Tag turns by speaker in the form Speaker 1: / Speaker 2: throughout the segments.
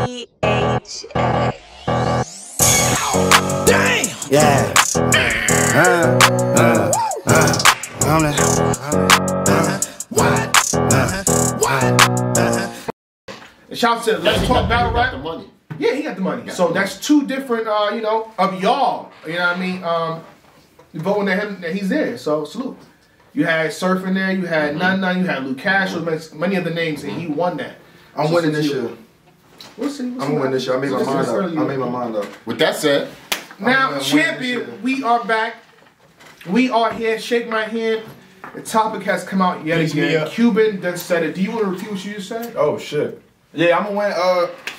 Speaker 1: THA.
Speaker 2: Damn!
Speaker 3: Yeah.
Speaker 4: Shout out to Let's Talk Battle Rap.
Speaker 5: The money.
Speaker 4: Yeah, he got the money. So that's two different, of y'all. You know what I mean? Voting at him, that he's there. So salute. You had Surf in there. You had None. You had Luke Cash. Many other names, and he won that.
Speaker 3: I'm winning this year.
Speaker 4: We'll see.
Speaker 3: I'm gonna win this year. I made my mind up.
Speaker 5: With that said,
Speaker 4: Now,
Speaker 3: I'm
Speaker 4: champion, we are back. We are here. Shake my hand. The topic has come out yet again. Cuban done said it. Do you want to repeat what you just said?
Speaker 3: Oh shit. Yeah, I'm gonna win.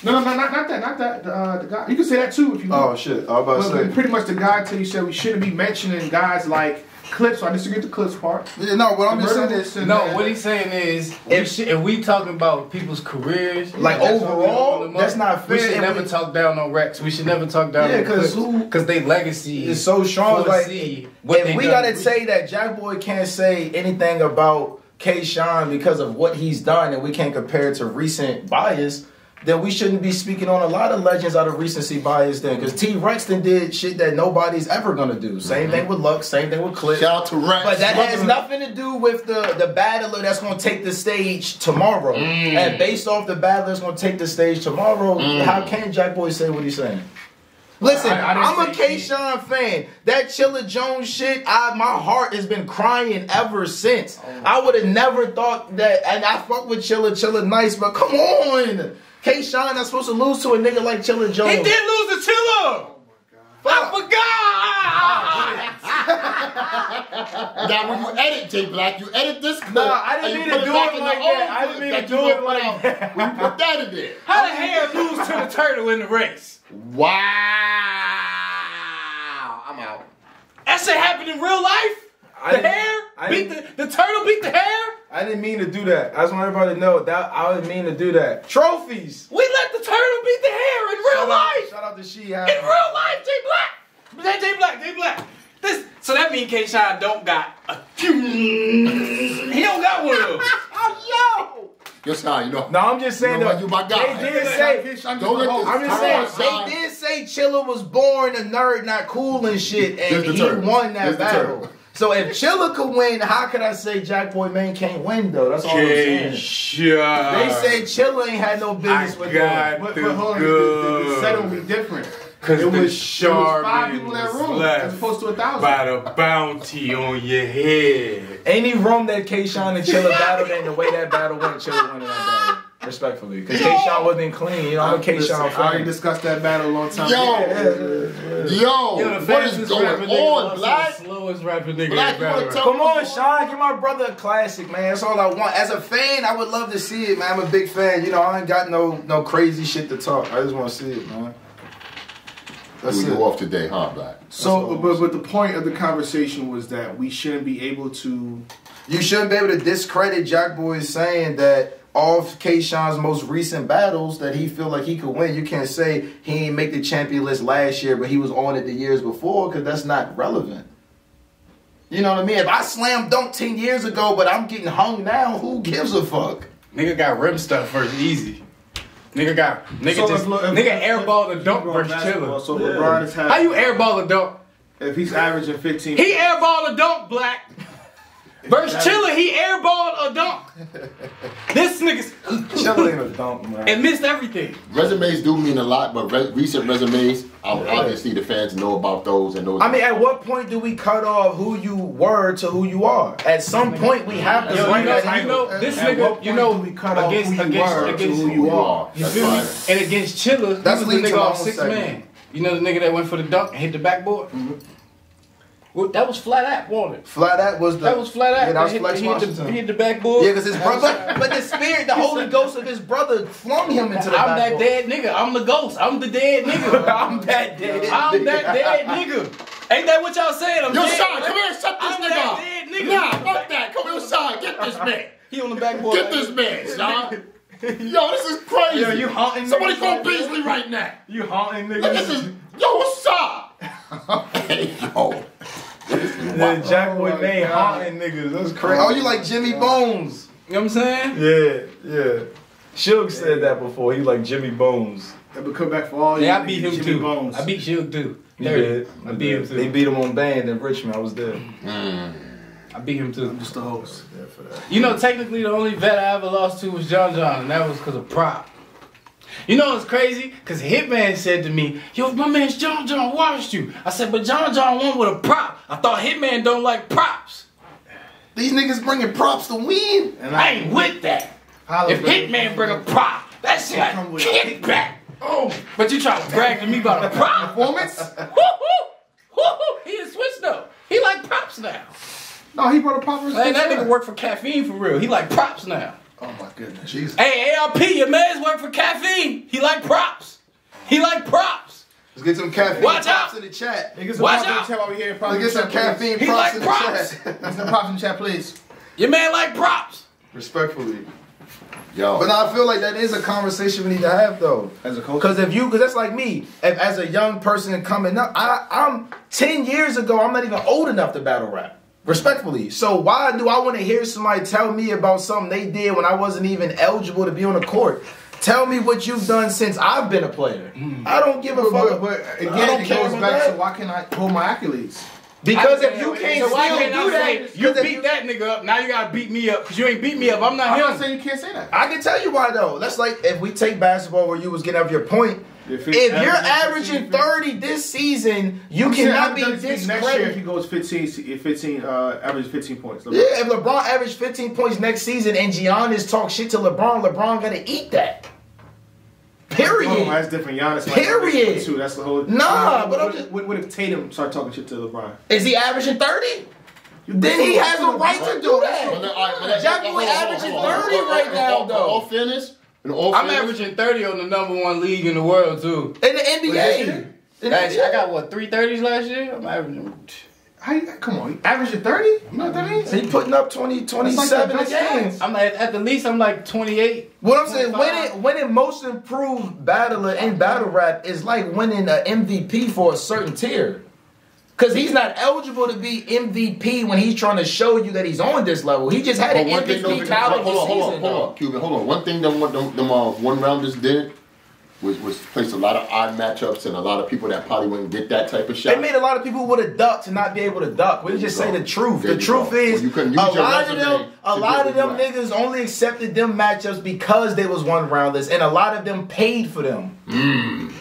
Speaker 4: No, not that. The guy. You can say that too if you want.
Speaker 3: Oh shit. I was about to say.
Speaker 4: Pretty much the guy till you said we shouldn't be mentioning guys like Clips. So I disagree with the Clips part.
Speaker 3: Yeah, no, what I'm just saying is
Speaker 6: what he's saying is if we talking about people's careers,
Speaker 3: like overall, that's not fair.
Speaker 6: We should never talk down on Rex. We should never talk down on Clips because they legacy
Speaker 3: is so strong. Like, if we gotta say that Jack Boy can't say anything about K-Shine because of what he's done, and we can't compare it to recent bias, then we shouldn't be speaking on a lot of legends out of recency bias then. Because T-Rex did shit that nobody's ever gonna do. Same thing with Lux, same thing with Clip.
Speaker 5: Shout out to Rex.
Speaker 3: But that has nothing to do with the battler that's gonna take the stage tomorrow. And based off the battler that's gonna take the stage tomorrow, how can Jack Boy say what he's saying? Listen, I'm a K-Shine fan. That Chilla Jones shit, my heart has been crying ever since. I would have never thought that, and I fuck with Chilla nice, but come on. K-Shine not supposed to lose to a nigga like Chilla Jones.
Speaker 6: He did lose to Chilla.
Speaker 5: Now when you edit J Black, you edit this clip.
Speaker 3: Nah, I didn't mean to do it like that. I didn't mean to do it like that.
Speaker 5: When you put that in there.
Speaker 6: How the hell lose to the turtle in the race?
Speaker 5: Wow. I'm out.
Speaker 6: That shit happened in real life? The turtle beat the hare?
Speaker 3: I didn't mean to do that. I just want everybody to know that I didn't mean to do that. Trophies.
Speaker 6: We let the turtle beat the hare in real life.
Speaker 3: Shout out to She.
Speaker 6: In real life, J Black. So that means K-Shine don't got a he don't got one of those.
Speaker 5: Yes, nah, you know.
Speaker 3: No, I'm just saying
Speaker 5: you my guy.
Speaker 3: They did say. I'm just saying they did say Chilla was born a nerd, not cool and shit, and he won that battle. So if Chilla could win, how could I say Jack Boy Maine can't win though? That's all I'm saying. They said Chilla ain't had no business with that.
Speaker 4: But hold on, the setting will be different.
Speaker 6: Because
Speaker 4: it was 5 people in that room as opposed to 1,000.
Speaker 6: By the bounty on your head.
Speaker 3: Any room that K-Shine and Chilla battled and the way that battle went, Chilla won that battle. Respectfully. Because K-Shine wasn't clean. You know, I'm a K-Shine fan.
Speaker 4: I already discussed that battle a long time
Speaker 5: Yo, what is going on, Black?
Speaker 6: Slowest rapping nigga.
Speaker 5: Black,
Speaker 3: come on, Sean. Give my brother a classic, man. That's all I want. As a fan, I would love to see it, man. I'm a big fan. You know, I ain't got no crazy shit to talk. I just want to see it, man.
Speaker 5: That's you off today, huh, Black?
Speaker 4: So, but the point of the conversation was that we shouldn't be able to...
Speaker 3: You shouldn't be able to discredit Jack Boy saying that off K-Shine's most recent battles that he feel like he could win. You can't say he ain't make the champion list last year, but he was on it the years before, because that's not relevant. You know what I mean? If I slam dunk 10 years ago, but I'm getting hung now, who gives a fuck?
Speaker 6: Nigga got rim stuff first, easy. Nigga airballed a dunk versus Chilla.
Speaker 4: So LeBron is having...
Speaker 6: How you airball a dunk?
Speaker 4: If he's averaging 15...
Speaker 6: He airballed a dunk, Black. Versus Chilla, he airballed a dunk. This nigga's...
Speaker 3: Chilla ain't a dunk, man.
Speaker 6: And missed everything.
Speaker 5: Resumes do mean a lot, but recent resumes, obviously the fans know about those and those.
Speaker 3: I mean, at what point do we cut off who you were to who you are? At some point, we have to bring that
Speaker 6: this nigga, you know, against who you are. You feel me? And against Chilla,
Speaker 3: that's
Speaker 6: the nigga off 6 man. You know the nigga that went for the dunk and hit the backboard? Well, that was Flat App, wasn't it?
Speaker 3: Flat App was the...
Speaker 6: That was Flat App.
Speaker 3: Yeah, that was Flex Washington.
Speaker 6: He hit the backboard.
Speaker 3: Yeah, because his brother... But the spirit, the Holy Ghost of his brother flung him into the backboard.
Speaker 6: I'm that dead nigga. I'm the ghost. I'm the dead nigga.
Speaker 3: I'm that dead
Speaker 6: nigga. Ain't that what y'all saying?
Speaker 5: Yo, Sean, come here, shut this nigga up. Nah, fuck that. Come here, Sean. Get this man.
Speaker 6: He on the backboard.
Speaker 5: Get this man, Sean. Yo, this is crazy.
Speaker 3: Yo, you haunting
Speaker 5: Somebody call Beasley right now.
Speaker 3: You haunting niggas.
Speaker 5: Look, this is... Yo, what's up? Hey, yo.
Speaker 3: Jack Boy Maine haunting niggas. That's crazy. Oh, you like Jimmy Bones.
Speaker 6: You know what I'm saying?
Speaker 3: Yeah. Suge said that before. He like Jimmy Bones.
Speaker 4: That would come back for all.
Speaker 6: Yeah, I beat him
Speaker 4: Jimmy
Speaker 6: too.
Speaker 4: Bones.
Speaker 6: I beat Suge too.
Speaker 3: He did.
Speaker 6: I beat him too.
Speaker 3: They beat him on band in Richmond. I was there.
Speaker 6: I beat him too.
Speaker 4: I'm just the host.
Speaker 3: Yeah, for that.
Speaker 6: You know, technically the only vet I ever lost to was John John, and that was because of prop. You know what's crazy? Because Hitman said to me, yo, my man's John John washed you. I said, but John John won with a prop. I thought Hitman don't like props.
Speaker 5: These niggas bringing props to win.
Speaker 6: And I ain't with that. If Hitman bring a prop, that shit like kickback. Oh, but you try to brag to me about a prop performance? He is switched though. He like props now.
Speaker 4: No, he brought a prop.
Speaker 6: Man, that nigga work for caffeine for real. He like props now.
Speaker 4: Oh my goodness. Jesus.
Speaker 6: Hey, ARP, your man's work for caffeine. He like props. He like props.
Speaker 5: Let's get some caffeine
Speaker 6: Watch
Speaker 5: props
Speaker 6: out.
Speaker 5: in the chat.
Speaker 6: Watch out.
Speaker 5: Let's get some caffeine
Speaker 6: He
Speaker 5: props
Speaker 6: like
Speaker 5: in
Speaker 6: props.
Speaker 5: the chat.
Speaker 4: Get some props in the chat, please.
Speaker 6: Your man like props.
Speaker 5: Respectfully. Yo.
Speaker 3: But I feel like that is a conversation we need to have though.
Speaker 4: As a coach.
Speaker 3: Because that's like me. As a young person coming up, I'm 10 years ago, I'm not even old enough to battle rap. Respectfully. So why do I want to hear somebody tell me about something they did when I wasn't even eligible to be on the court? Tell me what you've done since I've been a player. I don't give a fuck.
Speaker 4: But
Speaker 3: I
Speaker 4: again,
Speaker 3: don't
Speaker 4: it
Speaker 3: care
Speaker 4: goes
Speaker 3: about
Speaker 4: back
Speaker 3: that.
Speaker 4: to why can't I hold my accolades?
Speaker 3: Because if you can't
Speaker 6: so why
Speaker 3: still
Speaker 6: can't I
Speaker 3: do
Speaker 6: say,
Speaker 3: that,
Speaker 6: you beat that nigga up, now you gotta beat me up, because you ain't beat me up, I'm not
Speaker 4: I'm
Speaker 6: him.
Speaker 4: not saying you can't say that.
Speaker 3: I can tell you why though. That's like if we take basketball where you was getting up your point. If you're averaging 30 this season, you cannot be
Speaker 4: next year if
Speaker 3: discredited.
Speaker 4: he goes 15, averages 15 points.
Speaker 3: Yeah, if LeBron averaged 15 points next season and Giannis talk shit to LeBron gotta eat that. Period.
Speaker 4: Oh, that's different. Giannis.
Speaker 3: Period.
Speaker 4: Too. That's the whole.
Speaker 3: Nah, but I'm just.
Speaker 4: What if Tatum start talking shit to LeBron?
Speaker 3: Is he averaging 30? Then he has a right to do that. Jack Boy averaging 30 right now, though.
Speaker 5: All fairness.
Speaker 6: I'm averaging 30 on the #1 league in the world too.
Speaker 3: In the NBA.
Speaker 6: I got what 330s last year. I'm averaging.
Speaker 4: Come on, averaging 30? You know what that means?
Speaker 3: He putting up 20, 27 a game.
Speaker 6: I'm at the least I'm like 28.
Speaker 3: What I'm saying, winning most improved battler in battle rap is like winning an MVP for a certain tier. Because he's not eligible to be MVP when he's trying to show you that he's on this level. He just had an MVP caliber season.
Speaker 5: Hold on, Cuban. Hold on. One thing them one-rounders did was place a lot of odd matchups and a lot of people that probably wouldn't get that type of shot.
Speaker 3: They made a lot of people who would have ducked to not be able to duck. We just say the truth. The truth is, a lot of them niggas only accepted them matchups because they was one-rounders, and a lot of them paid for them.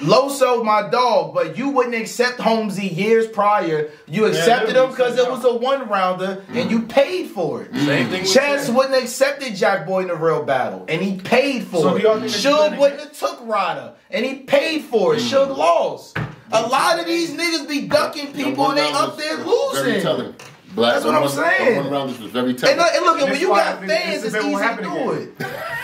Speaker 3: Loso, my dog, but you wouldn't accept Holmesy years prior. You accepted him because it was a one-rounder, and you paid for it.
Speaker 6: Same thing.
Speaker 3: Chess wouldn't have accepted Jack Boy in a real battle, and he paid for it. Suge wouldn't have took Ryder, and he paid for it. Suge lost. A lot of these niggas be ducking people, and they up there losing.
Speaker 5: Very telling. That's
Speaker 3: what I'm saying.
Speaker 5: One-rounders was very telling.
Speaker 3: And look, when you got fans, it's easy to do it.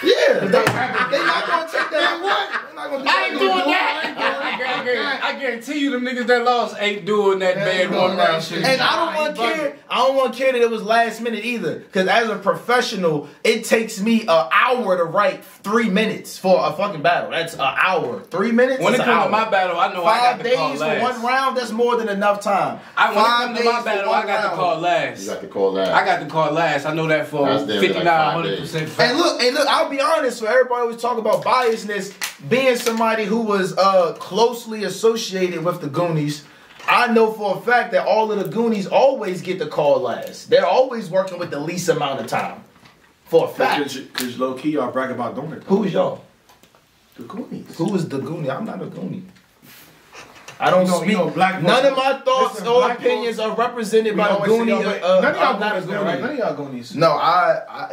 Speaker 3: Yeah, they not gonna take that.
Speaker 6: I ain't doing that. I guarantee you, them niggas that lost ain't doing that bad one-round shit.
Speaker 3: And I don't want to care. I don't want to care that it was last minute either. Because as a professional, it takes me an hour to write 3 minutes for a fucking battle. That's an hour. 3 minutes.
Speaker 6: When it comes to my battle, I know I got to call last.
Speaker 3: 5 days for one round. That's more than enough time.
Speaker 6: When it comes to my battle, I got to call last.
Speaker 5: You got to call last.
Speaker 6: I got to call last. I know that for 5900% fact.
Speaker 3: And look, I'll be honest. So everybody always talk about biasness. Being somebody who was closely associated with the Goonies, I know for a fact that all of the Goonies always get the call last. They're always working with the least amount of time. For a fact.
Speaker 4: Because low key, y'all brag about doing it.
Speaker 3: Who's y'all?
Speaker 4: The Goonies.
Speaker 3: Who is the Goonie? I'm not a Goonie. I don't speak.
Speaker 4: None
Speaker 3: of my thoughts or opinions are represented by the Goonie.
Speaker 4: I'm not a Goonie. Right? None of y'all Goonies.
Speaker 3: No,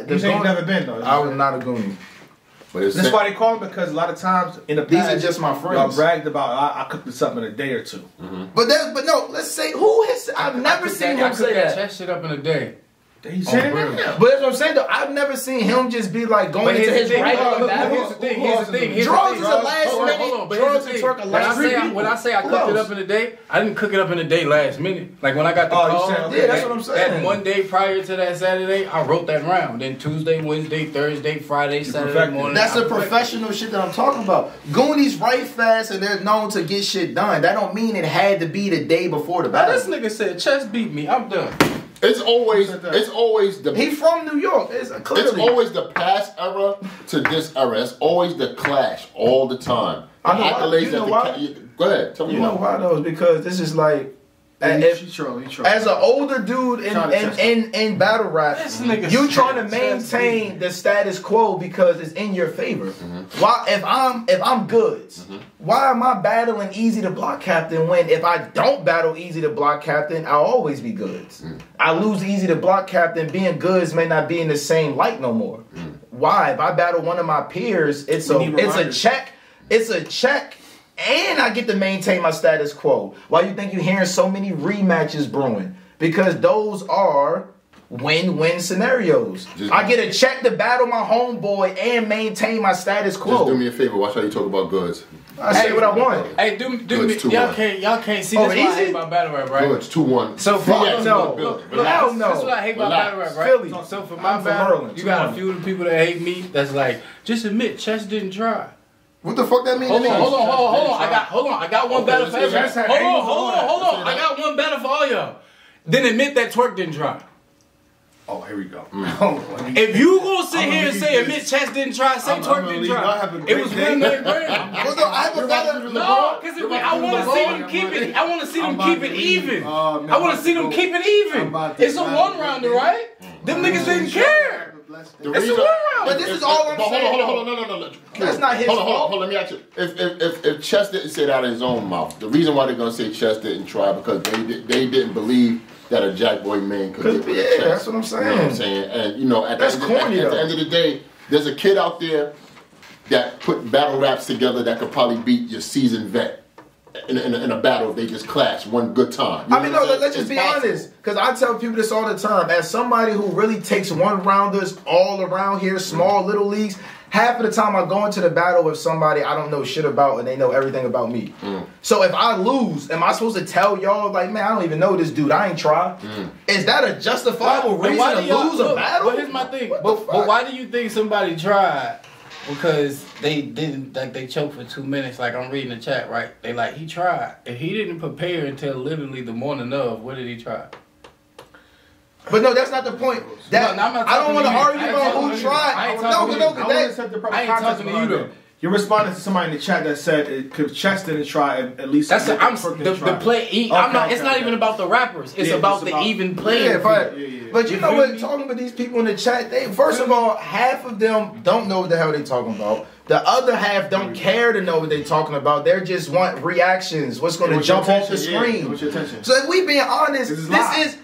Speaker 4: you ain't never been though.
Speaker 3: I'm not a Goonie.
Speaker 4: That's why they call them, because a lot of times in the past,
Speaker 3: these are just my friends.
Speaker 4: Y'all bragged about I cooked this up in a day or two.
Speaker 5: Mm-hmm.
Speaker 3: But no, let's say who has. I've never seen him say that.
Speaker 6: Chest shit up in a day.
Speaker 4: He's saying that.
Speaker 3: But that's what I'm saying though. I've never seen him just be like going into his regular battle.
Speaker 6: Here's the thing.
Speaker 3: Drugs is a last minute. Drugs and twerk a last minute.
Speaker 6: When I say I cooked it up in a day, I didn't cook it up in a day last minute. Like when I got the call,
Speaker 3: yeah, that's what I'm saying.
Speaker 6: That one day prior to that Saturday, I wrote that round. Then Tuesday, Wednesday, Thursday, Friday, Saturday morning.
Speaker 3: That's the professional shit that I'm talking about. Goonies write fast and they're known to get shit done. That don't mean it had to be the day before the battle.
Speaker 6: This nigga said, Chess beat me. I'm done.
Speaker 5: It's always the.
Speaker 3: He from New York. It's clearly.
Speaker 5: It's always the past era to this era. It's always the clash all the time. The
Speaker 3: I know
Speaker 5: accolades
Speaker 3: you know why?
Speaker 5: Go ahead. Tell me
Speaker 3: You know why though? It's because this is like.
Speaker 4: He's
Speaker 3: as an older dude in battle rap, you trying to maintain the status quo because it's in your favor. Why if I'm Goods, why am I battling Easy to Block Captain when if I don't battle Easy to Block Captain, I'll always be Goods. I lose Easy to Block Captain, being Goods may not be in the same light no more. Why? If I battle one of my peers, it's a check. It's a check. And I get to maintain my status quo. Why you think you're hearing so many rematches brewing? Because those are win-win scenarios. I get a check to battle my homeboy and maintain my status quo.
Speaker 5: Just do me a favor. Watch how you talk about Goods.
Speaker 3: I say what I want.
Speaker 6: Hey, do me. Y'all can't see this. What I hate about battle rap, right?
Speaker 5: Goods 2-1.
Speaker 6: So
Speaker 3: no. Hell no.
Speaker 6: That's what I hate about battle rap, right?
Speaker 3: Philly.
Speaker 6: So for my battle, you got a few of the people that hate me. That's like, just admit, Chess didn't try.
Speaker 5: What the fuck that mean?
Speaker 6: Hold on. I got one battle for everyone. Hold on. I got one battle for all y'all. Then admit that Twerk didn't try.
Speaker 4: Oh, here we go.
Speaker 6: If you gonna sit here and say admit Chess didn't try, say Twerk didn't try. It was real name brand.
Speaker 5: I have a better.
Speaker 6: No, because I want to see them keep it. I want to see them keep it even. I want to see them keep it even. It's a one rounder, right? Them niggas didn't care. It's a one round.
Speaker 3: But this is all I'm saying.
Speaker 5: Hold on. No.
Speaker 3: That's not his fault.
Speaker 5: Hold on. Let me ask you. If Chess didn't say it out of his own mouth, the reason why they're gonna say Chess didn't try because they didn't believe that a Jack Boy man could get with Chess.
Speaker 3: Yeah, that's what I'm saying.
Speaker 5: You know what I'm saying? And at the end of the day, there's a kid out there that put battle raps together that could probably beat your seasoned vet in a battle if they just clash one good time. You know
Speaker 3: let's just be honest. Because I tell people this all the time. As somebody who really takes one-rounders all around here, small, little leagues, half of the time I go into the battle with somebody I don't know shit about and they know everything about me. So if I lose, am I supposed to tell y'all, like, man, I don't even know this dude. I ain't tried. Is that a justifiable reason to lose a battle?
Speaker 6: Well, here's my thing. But why do you think somebody tried? Because they didn't, like, they choked for 2 minutes. Like, I'm reading the chat, right? They like, he tried. If he didn't prepare until literally the morning of, what did he try?
Speaker 3: But no, that's not the point. I don't want to argue about who tried.
Speaker 6: I ain't talking to you, though.
Speaker 4: You're responding to somebody in the chat that said if Chess didn't try, at least
Speaker 6: that's the play. It's not even about the rappers. It's about the even playing.
Speaker 3: But you know what? Talking about these people in the chat, they first of all, half of them don't know what the hell they talking about. The other half don't care to know what they talking about. They just want reactions. What's going to jump off the screen? So if we being honest,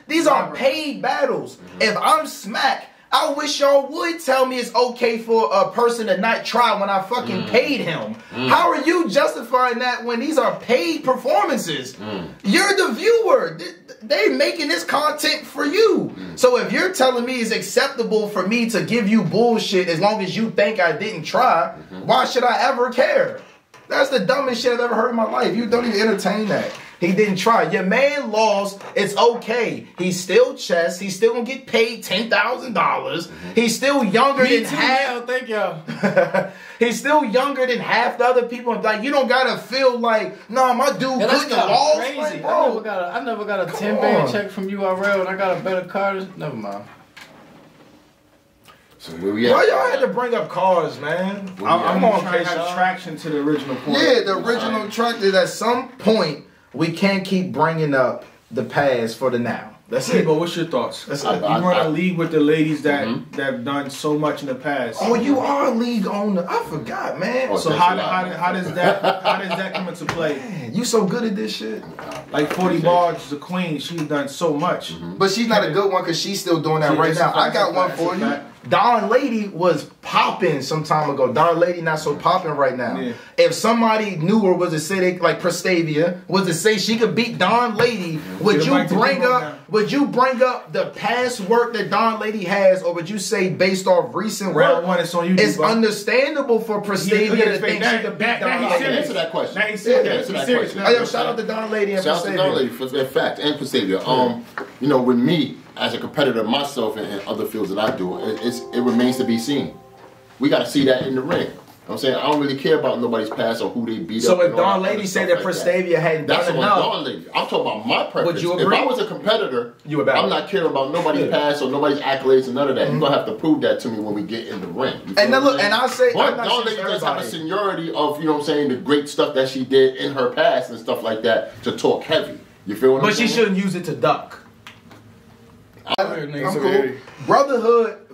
Speaker 3: these are paid battles. If I'm Smack, I wish y'all would tell me it's okay for a person to not try when I fucking paid him. How are you justifying that when these are paid performances? You're the viewer. They making this content for you. So if you're telling me it's acceptable for me to give you bullshit as long as you think I didn't try, why should I ever care? That's the dumbest shit I've ever heard in my life. You don't even entertain that. He didn't try. Your man lost. It's okay. He's still Chess. He's still gonna get paid $10,000. He's still younger than half.
Speaker 6: Thank y'all.
Speaker 3: He's still younger than half the other people. Like, you don't gotta feel like, nah, my dude good in the loss. Like, bro,
Speaker 6: I never got a 10-band check from URL, and I got a better card. Never mind.
Speaker 5: So where we at?
Speaker 3: Why y'all had to bring up cars, man?
Speaker 4: I'm on trying to have traction to the original point.
Speaker 3: Yeah, the original track is at some point we can't keep bringing up the past for the now. That's it.
Speaker 4: But what's your thoughts?
Speaker 3: That's it.
Speaker 4: You run a league with the ladies that have done so much in the past.
Speaker 3: Oh, you are a league owner. I forgot, man.
Speaker 4: So how does that come into play?
Speaker 3: Man, you so good at this shit.
Speaker 4: Like 40 Bars, the queen, she's done so much.
Speaker 3: But she's not a good one because she's still doing that right now. I got one for you. Don Lady was popping some time ago. Don Lady not so popping right now. Yeah. If somebody knew her was acidic, like Prestavia, was to say she could beat Don Lady, would you bring up the past work that Don Lady has, or would you say based off recent
Speaker 4: round one, it's on YouTube?
Speaker 3: It's understandable for Prestavia to think she could beat Don Lady.
Speaker 5: Answer that question.
Speaker 4: Now he's serious.
Speaker 3: Shout out to Don Lady and Prestavia.
Speaker 5: Shout out to Don Lady, in fact, and Prestavia. With me, as a competitor myself and other fields that I do, it remains to be seen. We got to see that in the ring. I'm saying I don't really care about nobody's past or who they beat
Speaker 3: so
Speaker 5: up.
Speaker 3: So if Dawn Lady said that Prestavia hadn't done enough,
Speaker 5: Dawn Lady. I'm talking about my preference.
Speaker 3: Would you agree?
Speaker 5: If I was a competitor,
Speaker 3: I'm
Speaker 5: not caring about nobody's past or nobody's accolades and none of that. You're gonna have to prove that to me when we get in the ring.
Speaker 3: And then look, and I say,
Speaker 5: but Dawn Lady does have a seniority of, you know what I'm saying, the great stuff that she did in her past and stuff like that to talk heavy. You feel what I'm saying?
Speaker 3: But she shouldn't use it to duck.
Speaker 4: I'm cool.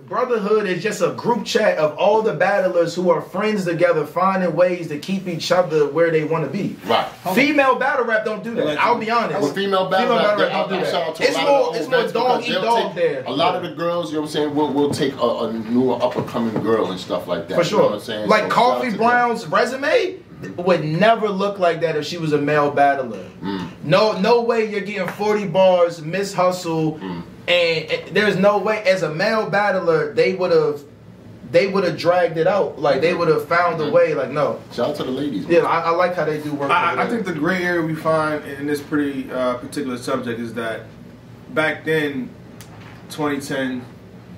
Speaker 3: Brotherhood is just a group chat of all the battlers who are friends together, finding ways to keep each other where they want to be.
Speaker 5: Right.
Speaker 3: Female battle rap don't do that. I'll be honest.
Speaker 5: Well, female battle rap don't do that.
Speaker 3: It's more dog eat dog there.
Speaker 5: A lot of the girls, you know what I'm saying, will take a newer up and coming girl and stuff like that.
Speaker 3: For sure.
Speaker 5: You know what I'm saying?
Speaker 3: Like Coffee Brown's resume would never look like that if she was a male battler. No way you're getting 40 bars, Miss Hustle. And there's no way, as a male battler, they would have dragged it out. Like they would have found a way. Like no.
Speaker 5: Shout out to the ladies.
Speaker 3: Yeah, I like how they do work.
Speaker 4: I think the gray area we find in this pretty particular subject is that back then, 2010,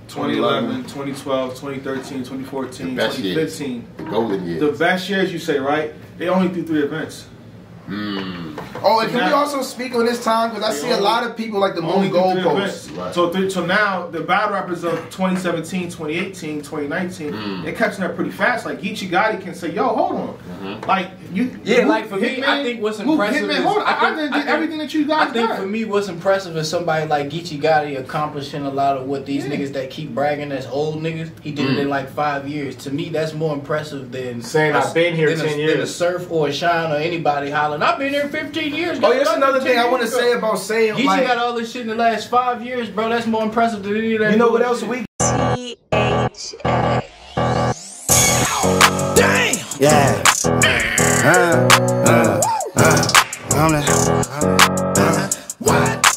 Speaker 4: 2011, 2012, 2013, 2014, 2015,
Speaker 5: the golden years.
Speaker 4: The best years, you say, right? They only do 3 events.
Speaker 3: Oh, and can we also speak on this time? Because I see a lot of people like the move goalposts.
Speaker 4: Right. So now the battle rappers of 2017, 2018, 2019, they're catching up pretty fast. Like Geechee Gotti can say, "Yo, hold on." Like you,
Speaker 6: like for me, I think what's impressive is
Speaker 4: I did everything that you guys.
Speaker 6: I think for me, what's impressive is somebody like Geechee Gotti accomplishing a lot of what these niggas that keep bragging as old niggas. He did it in like 5 years. To me, that's more impressive than
Speaker 3: saying I've been here 10 years.
Speaker 6: Than a Surf or a Shine or anybody hollering, "I've been here 15 years."
Speaker 3: Oh, that's another thing I want to say about saying
Speaker 6: Geechee
Speaker 3: like,
Speaker 6: got all this shit in the last 5 years, bro. That's more impressive than any of that.
Speaker 3: You know what else we?
Speaker 1: THA.
Speaker 2: Damn. Yeah. What?